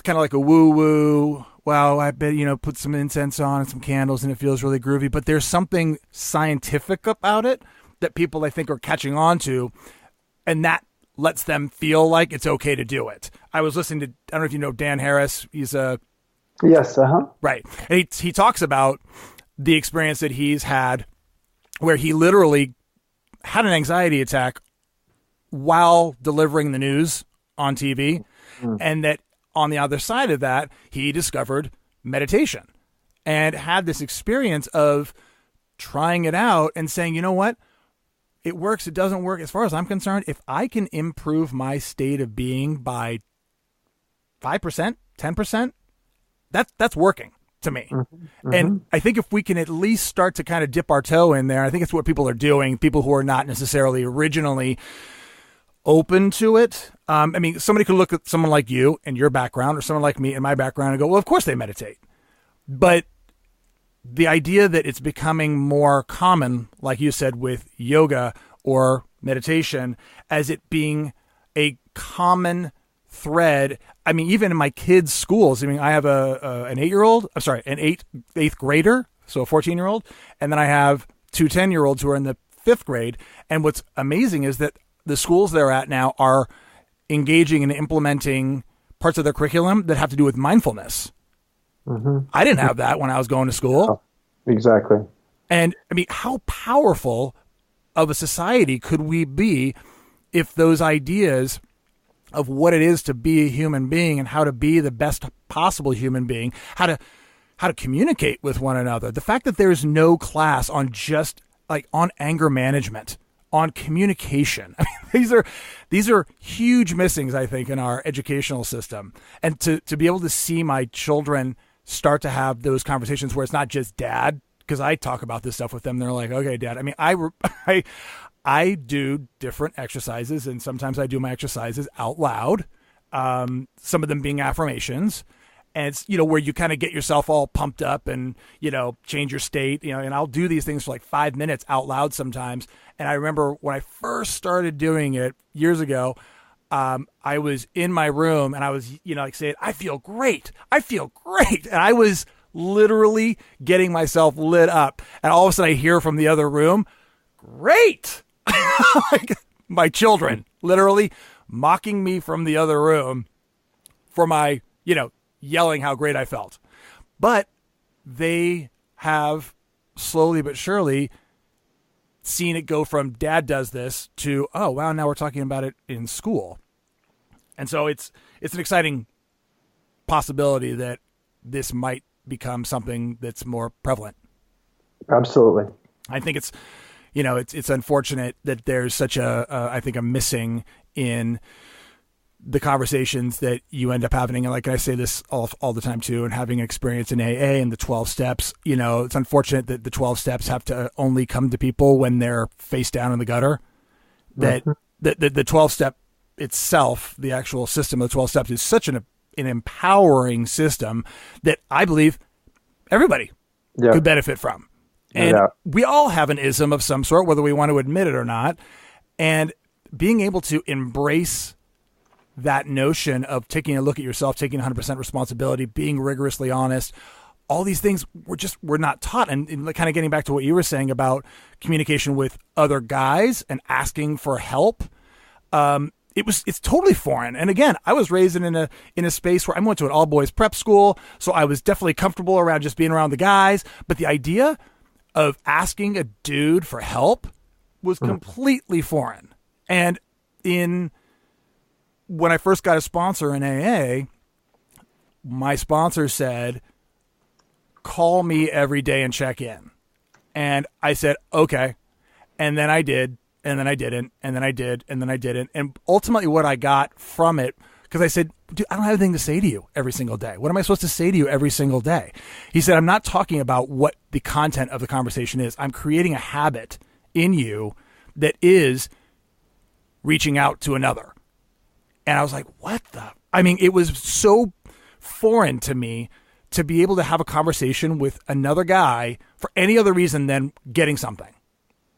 kind of like a woo-woo, well, I bet, put some incense on and some candles and it feels really groovy. But there's something scientific about it that people, I think, are catching on to, and that lets them feel like it's okay to do it. I was listening to, I don't know if you know Dan Harris. He's a... Yes, Right. And he talks about the experience that he's had where he literally had an anxiety attack while delivering the news on TV, and that on the other side of that, he discovered meditation and had this experience of trying it out and saying, you know what? It works. It doesn't work. As far as I'm concerned, if I can improve my state of being by 5%, 10%, that's working to me. Mm-hmm. And I think if we can at least start to kind of dip our toe in there, I think it's what people are doing, people who are not necessarily originally open to it. I mean, somebody could look at someone like you and your background, or someone like me and my background, and go, well, of course they meditate. But the idea that it's becoming more common, like you said, with yoga or meditation, as it being a common thread. I mean, even in my kids' schools, I mean, I have an 8-year-old, I'm sorry, an eighth grader, so a 14-year-old, and then I have 2 10-year-olds who are in the 5th grade. And what's amazing is that the schools they're at now are engaging and implementing parts of their curriculum that have to do with mindfulness. Mm-hmm. I didn't have that when I was going to school. Oh, exactly. And I mean, how powerful of a society could we be if those ideas of what it is to be a human being and how to be the best possible human being, how to communicate with one another. The fact that there's no class on just like on anger management, on communication. I mean, these are huge missings, I think, in our educational system. And to be able to see my children start to have those conversations where it's not just dad, because I talk about this stuff with them. They're like, okay, dad. I mean, I do different exercises, and sometimes I do my exercises out loud. Some of them being affirmations, and it's, where you kind of get yourself all pumped up and, change your state, and I'll do these things for like 5 minutes out loud sometimes. And I remember when I first started doing it years ago, I was in my room and I was, like saying, I feel great. And I was literally getting myself lit up. And all of a sudden I hear from the other room, great. Like my children literally mocking me from the other room for my, yelling how great I felt. But they have slowly but surely seen it go from dad does this to, oh, wow, now we're talking about it in school. And so it's an exciting possibility that this might become something that's more prevalent. Absolutely. I think it's, it's unfortunate that there's such I think a missing in the conversations that you end up having. And like I say this all the time too, and having experience in AA and the 12 steps, it's unfortunate that the 12 steps have to only come to people when they're face down in the gutter. That the 12 step itself, the actual system of the 12 steps, is such an empowering system that I believe everybody could benefit from. And we all have an ism of some sort, whether we want to admit it or not. And being able to embrace that notion of taking a look at yourself, taking 100% responsibility, being rigorously honest, all these things we're not taught. And kind of getting back to what you were saying about communication with other guys and asking for help. It's totally foreign. And again, I was raised in a space where I went to an all boys prep school. So I was definitely comfortable around just being around the guys. But the idea of asking a dude for help was completely foreign. And when I first got a sponsor in AA, my sponsor said, call me every day and check in. And I said, okay. And then I did. And then I didn't, and then I did, and then I didn't. And ultimately what I got from it, because I said, dude, I don't have anything to say to you every single day. What am I supposed to say to you every single day? He said, I'm not talking about what the content of the conversation is. I'm creating a habit in you that is reaching out to another. And I was like, what the? I mean, it was so foreign to me to be able to have a conversation with another guy for any other reason than getting something.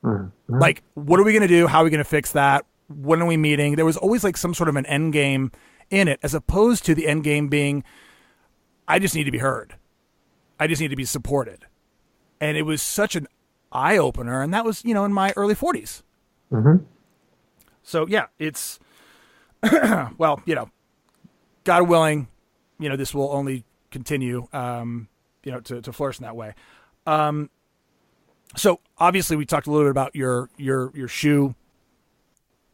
Mm-hmm. Like, what are we going to do? How are we going to fix that? When are we meeting? There was always like some sort of an end game in it, as opposed to the end game being, I just need to be heard. I just need to be supported. And it was such an eye opener. And that was, in my early 40s. Mm-hmm. So yeah, it's, well, God willing, this will only continue, to flourish in that way. So obviously we talked a little bit about your shoe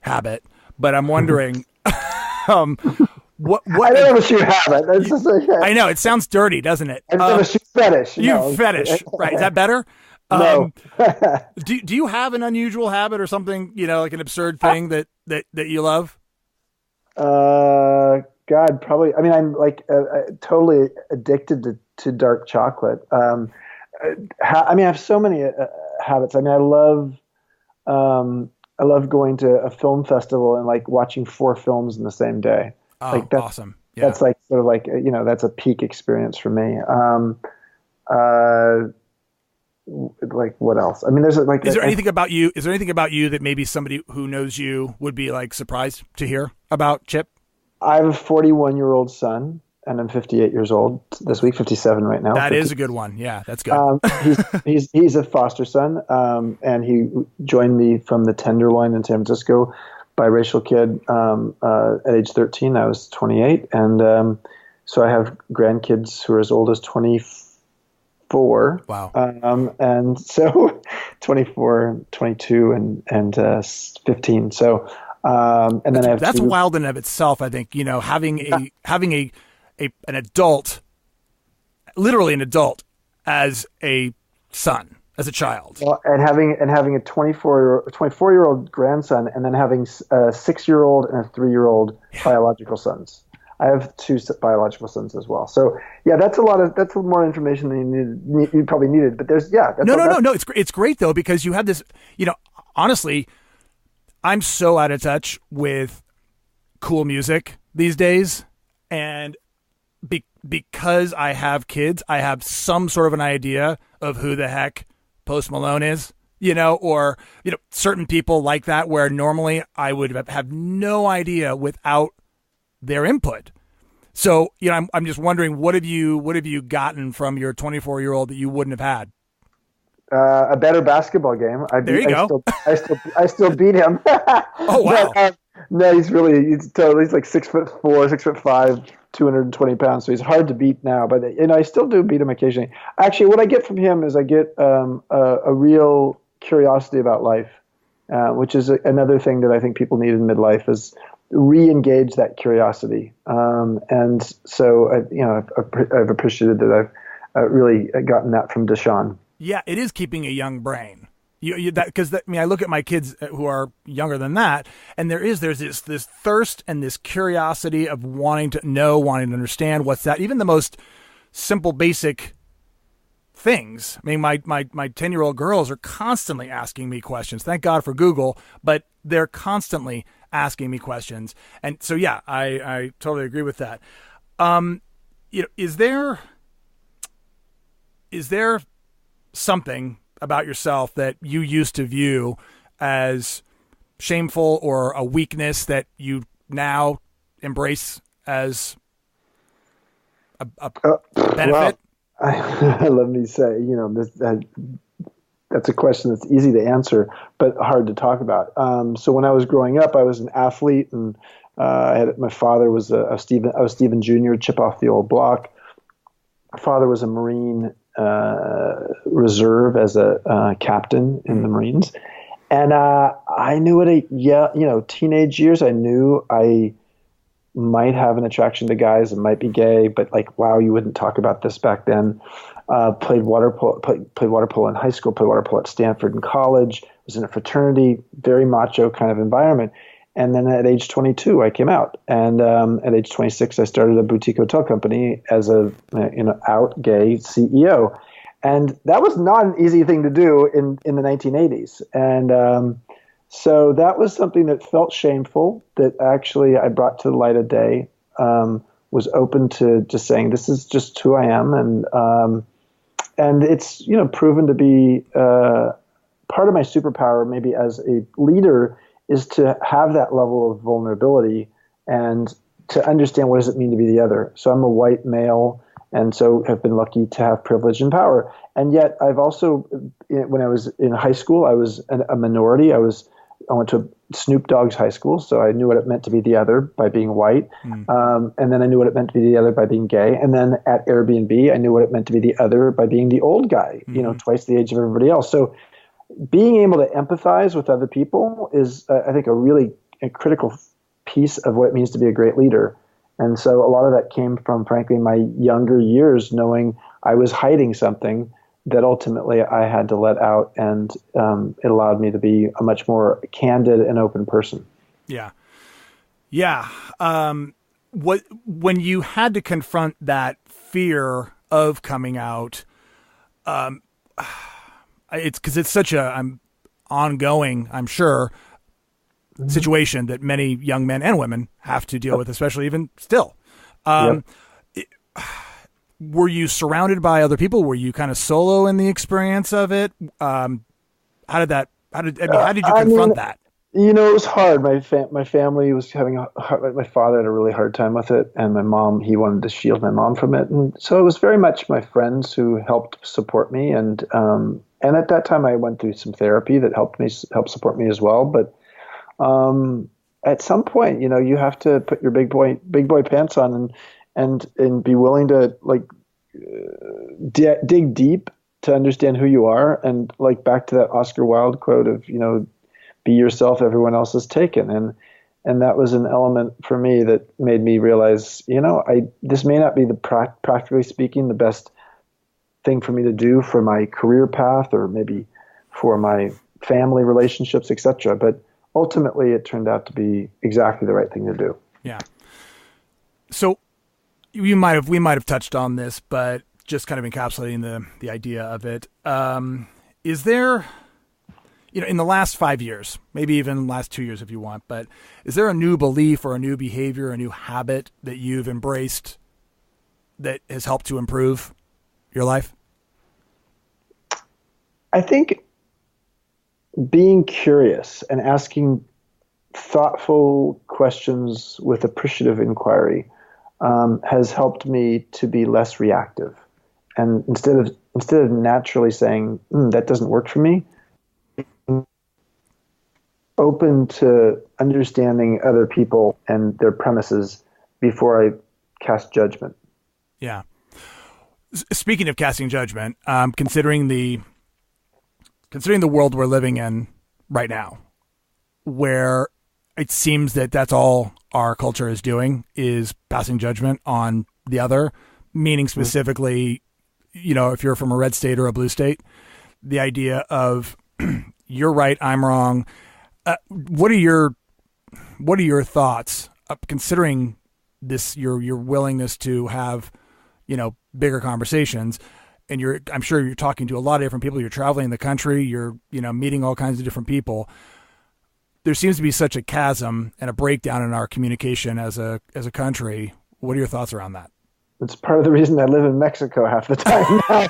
habit, but I'm wondering, what I don't have a shoe habit. That's just I know it sounds dirty, doesn't it? I have a shoe fetish. Fetish, right? Is that better? No. Do you have an unusual habit or something, like an absurd thing that you love? God, probably. I mean, I'm like totally addicted to dark chocolate. I mean, I have so many habits. I mean, I love going to a film festival and like watching 4 films in the same day. Oh, Like that's awesome. Yeah. that's like sort of like that's a peak experience for me. Uh, like what else? I mean, there's like Is there anything about you? Is there anything about you that maybe somebody who knows you would be like surprised to hear about, Chip? I have a 41-year-old son, and I'm 58 years old this week, 57 right now. That 50. is a good one. Yeah, that's good. He's a foster son, and he joined me from the Tenderloin in San Francisco, biracial kid. At age 13, I was 28, and so I have grandkids who are as old as 24. Wow. And so 24, 22, and 15. So. And then I have that's wild in and of itself. I think having an adult, literally an adult, as a son, as a child, and having a 24-year-old grandson, and then having a 6-year-old and a 3-year-old biological sons. I have 2 biological sons as well. So yeah, that's more information than you probably needed. But there's no. It's great though, because you have this. Honestly, I'm so out of touch with cool music these days, and because I have kids, I have some sort of an idea of who the heck Post Malone is, or certain people like that, where normally I would have no idea without their input. So I'm just wondering, what have you gotten from your 24-year-old that you wouldn't have had? A better basketball game. There you go. I still beat him. Oh wow! But, no, he's like 6'4", 6'5", 220 pounds. So he's hard to beat now. But I still do beat him occasionally. Actually, what I get from him is I get a real curiosity about life, which is another thing that I think people need in midlife, is re-engage that curiosity. And so I've appreciated that I've really gotten that from Deshaun. Yeah, it is keeping a young brain. Because I look at my kids who are younger than that, and there's this thirst and this curiosity of wanting to know, wanting to understand what's that. Even the most simple, basic things. I mean, my 10-year-old girls are constantly asking me questions. Thank God for Google, but they're constantly asking me questions. And so, yeah, I totally agree with that. Is there something about yourself that you used to view as shameful or a weakness that you now embrace as a benefit? Well, let me say, that's a question that's easy to answer, but hard to talk about. So when I was growing up, I was an athlete, and my father was I was Stephen Jr., chip off the old block. My father was a Marine reserve as a captain in the Marines. And I knew teenage years, I knew I might have an attraction to guys and might be gay, but wow, you wouldn't talk about this back then. Played water polo in high school, played water polo at Stanford in college, was in a fraternity, very macho kind of environment. And then at age 22, I came out. And at age 26, I started a boutique hotel company as a out gay CEO. And that was not an easy thing to do in the 1980s. And so that was something that felt shameful, that actually I brought to the light of day, was open to just saying, this is just who I am. And it's proven to be part of my superpower, maybe as a leader, is to have that level of vulnerability and to understand what does it mean to be the other. So I'm a white male, and so have been lucky to have privilege and power. And yet I've also, when I was in high school, I was a minority. I went to Snoop Dogg's high school, so I knew what it meant to be the other by being white. And then I knew what it meant to be the other by being gay. And then at Airbnb, I knew what it meant to be the other by being the old guy, twice the age of everybody else. So being able to empathize with other people is, I think, a critical piece of what it means to be a great leader. And so a lot of that came from, frankly, my younger years, knowing I was hiding something that ultimately I had to let out, and it allowed me to be a much more candid and open person. Yeah. Yeah. when you had to confront that fear of coming out, it's because it's such a ongoing, I'm sure, situation that many young men and women have to deal with, especially even still. Were you surrounded by other people? Were you kind of solo in the experience of it? How did you confront that? It was hard. My family was having my father had a really hard time with it, and my mom, he wanted to shield my mom from it. And so it was very much my friends who helped support me. And at that time I went through some therapy that helped support me as well. But at some point, you have to put your big boy pants on and be willing to dig deep to understand who you are. And back to that Oscar Wilde quote of, be yourself, everyone else is taken. And that was an element for me that made me realize, this may not be practically speaking, the best thing for me to do for my career path or maybe for my family relationships, etc. But ultimately it turned out to be exactly the right thing to do. Yeah. So we might have touched on this, but just kind of encapsulating the idea of it. Is there, in the last 5 years, maybe even last 2 years if you want, but is there a new belief or a new behavior, a new habit that you've embraced that has helped to improve your life? I think being curious and asking thoughtful questions with appreciative inquiry has helped me to be less reactive. And instead of naturally saying, that doesn't work for me, open to understanding other people and their premises before I cast judgment. Yeah. Speaking of casting judgment, considering the world we're living in right now, where it seems that that's all our culture is doing, is passing judgment on the other, meaning specifically, if you're from a red state or a blue state, the idea of you're right, I'm wrong. What are your thoughts, considering this, your willingness to have, bigger conversations, and I'm sure you're talking to a lot of different people. You're traveling the country. You're, meeting all kinds of different people. There seems to be such a chasm and a breakdown in our communication as a country. What are your thoughts around that? It's part of the reason I live in Mexico half the time now.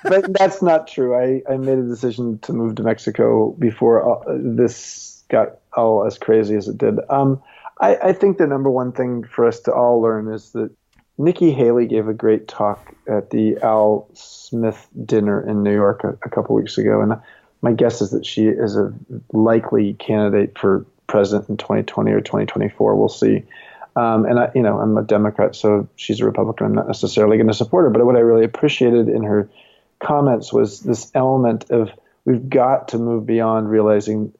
But that's not true. I made a decision to move to Mexico before this got all as crazy as it did. I think the number one thing for us to all learn is that Nikki Haley gave a great talk at the Al Smith dinner in New York a couple weeks ago. And my guess is that she is a likely candidate for president in 2020 or 2024. We'll see. And I'm a Democrat, so she's a Republican. I'm not necessarily going to support her. But what I really appreciated in her comments was this element of we've got to move beyond realizing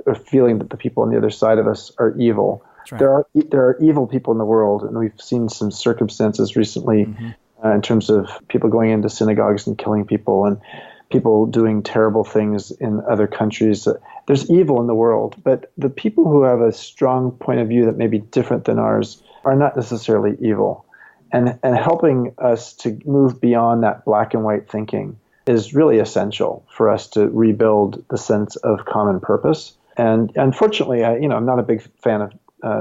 or feeling that the people on the other side of us are evil. Right. There are evil people in the world, and we've seen some circumstances recently in terms of people going into synagogues and killing people, and people doing terrible things in other countries. There's evil in the world, but the people who have a strong point of view that may be different than ours are not necessarily evil. And helping us to move beyond that black and white thinking is really essential for us to rebuild the sense of common purpose. And unfortunately, I'm not a big fan of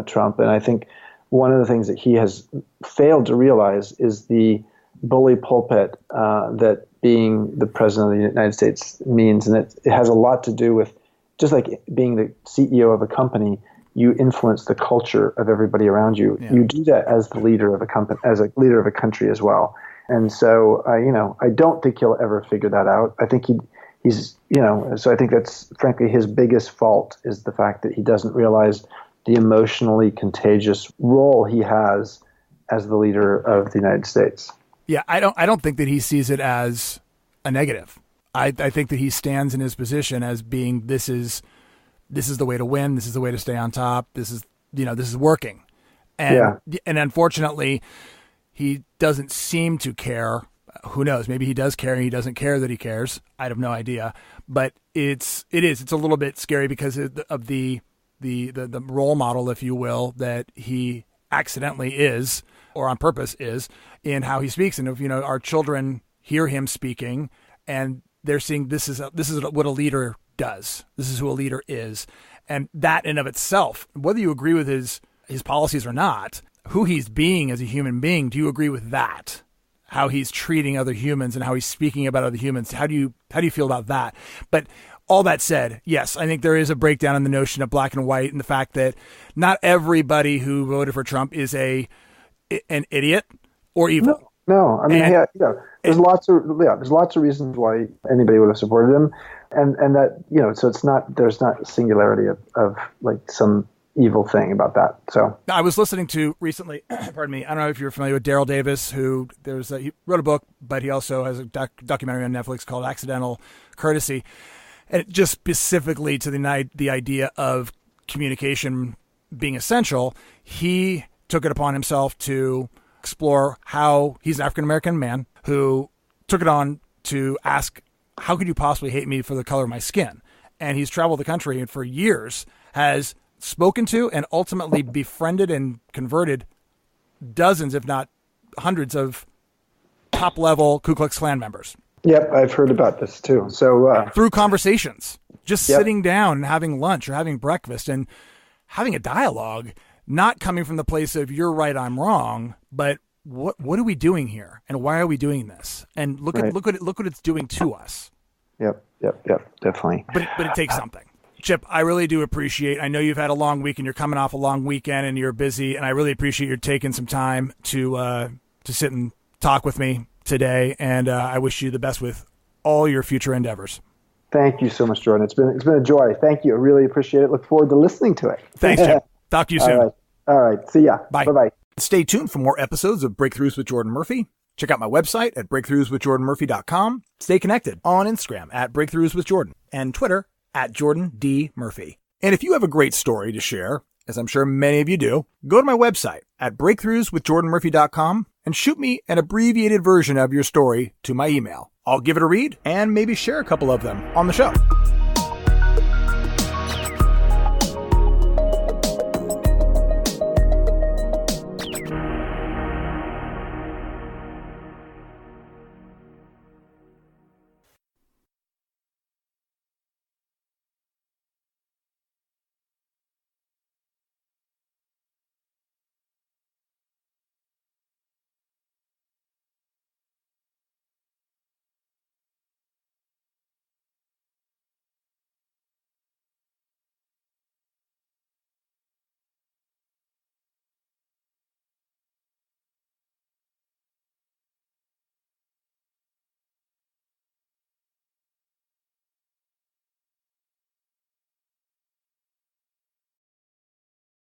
Trump, and I think one of the things that he has failed to realize is the bully pulpit that being the president of the United States means, and it has a lot to do with just like being the CEO of a company. You influence the culture of everybody around you. Yeah. You do that as the leader of a company, as a leader of a country as well. And so, I don't think he'll ever figure that out. I think he's, so I think that's frankly his biggest fault is the fact that he doesn't realize the emotionally contagious role he has as the leader of the United States. Yeah, I don't think that he sees it as a negative. I think that he stands in his position as being this is the way to win. This is the way to stay on top. This is working. And unfortunately, he doesn't seem to care. Who knows? Maybe he does care and he doesn't care that he cares. I have no idea. But it's a little bit scary because of the role model, if you will, that he accidentally is, or on purpose is, in how he speaks. And if, our children hear him speaking and they're seeing this is what a leader does. This is who a leader is. And that in of itself, whether you agree with his policies or not, who he's being as a human being, do you agree with that? How he's treating other humans and how he's speaking about other humans. How do you feel about that? But all that said, yes, I think there is a breakdown in the notion of black and white and the fact that not everybody who voted for Trump is an idiot or evil. No. I mean, there's lots of reasons why anybody would have supported him, and that so there's not singularity of like some evil thing about that. So I was listening to recently, pardon me, I don't know if you're familiar with Daryl Davis, who he wrote a book, but he also has a documentary on Netflix called Accidental Courtesy, and just specifically to the idea of communication being essential. He took it upon himself to explore how he's an African-American man who took it on to ask, how could you possibly hate me for the color of my skin? And he's traveled the country and for years has spoken to and ultimately befriended and converted dozens, if not hundreds, of top-level Ku Klux Klan members. Yep, I've heard about this too. So through conversations, just sitting down and having lunch or having breakfast and having a dialogue, not coming from the place of you're right, I'm wrong, but what are we doing here and why are we doing this? And look what it's doing to us. Yep, definitely. But it takes something. Chip, I really do appreciate, I know you've had a long week and you're coming off a long weekend and you're busy, and I really appreciate you taking some time to sit and talk with me today, and I wish you the best with all your future endeavors. Thank you so much, Jordan. It's been a joy. Thank you. I really appreciate it. Look forward to listening to it. Thanks, Chip. Talk to you soon. All right. See ya. Bye. Bye-bye. Stay tuned for more episodes of Breakthroughs with Jordan Murphy. Check out my website at breakthroughswithjordanmurphy.com. Stay connected on Instagram at Breakthroughs with Jordan and Twitter at Jordan D. Murphy. And if you have a great story to share, as I'm sure many of you do, go to my website at breakthroughswithjordanmurphy.com and shoot me an abbreviated version of your story to my email. I'll give it a read and maybe share a couple of them on the show.